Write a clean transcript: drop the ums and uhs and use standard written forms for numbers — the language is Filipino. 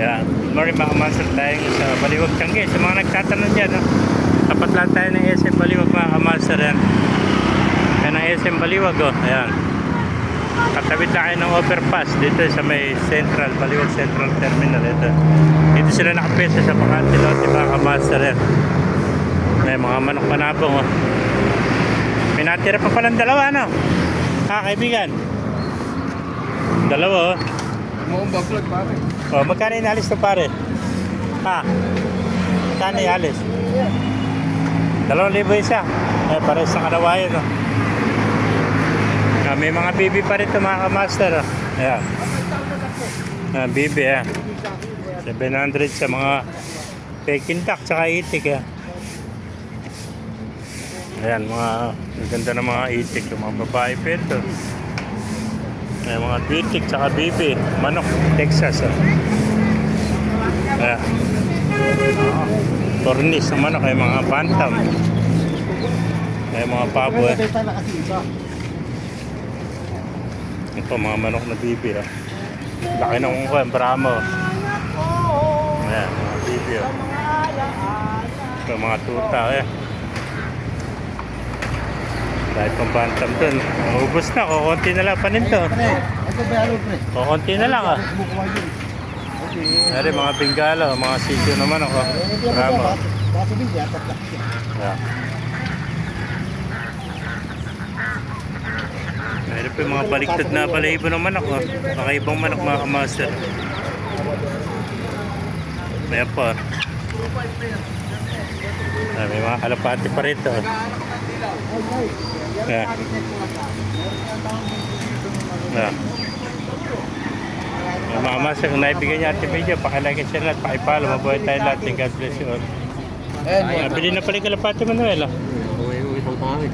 Ayan. Good morning mga kamaster, tayo sa Baliwag, Tiangge. Sa mga nagtatanong dyan, no? Tapat lang tayo ng SM Baliwag mga kamaster. Ayan. Ayan ang SM Baliwag. Oh. Ayan. Katawid na kayo ng overpass dito sa may Central, Baliwag Central Terminal. Dito sila nakapesa sa Pakantilote mga kamaster. Ayan. May mga manok panabong. Oh. May natira pa palang dalawa, no? Ha, kaibigan? Dalawa, oh. Mukhang vlog pare. Oh, magkano inalis to pare? Ha? Magkano inalis? 2,000 isa. Pares sa kalawayan, oh. May mga bibi pa rin ito mga kamaster, oh. Ayan. Bibi, 700 sa mga Peking duck tsaka itik, Ayan, mga ganda ng mga itik, yung mga babae pa ito. Ayan, mga itik tsaka bibi, manok, Texas. Ayan. Tornis ng manok, ay mga bantam. Ayan, mga pabo. Ito, mga manok na bibi. Laki ng kuha, Brahmo. Ayan, mga bibi. Ito, mga tuta. Dahil pang bantam dun. Ubus na, kukunti na lang paninto. Kukunti na lang, Dari mga Bengala, mga sityo naman ako. Brahmo. Yeah. Mayroon pa yung mga baliktad na balahibo ng manok, Kakaibang manok mga kamaster. Ayan po. May mga kalapati pa rito. Yeah. Yeah. Mga master, kung naibigay niya ating video, pakilike and share lahat, pakipalo, mabuhay tayo lahat. God bless you all. Bili na pala yung kalapati, Manuel. Uwi-uwi ng pangit.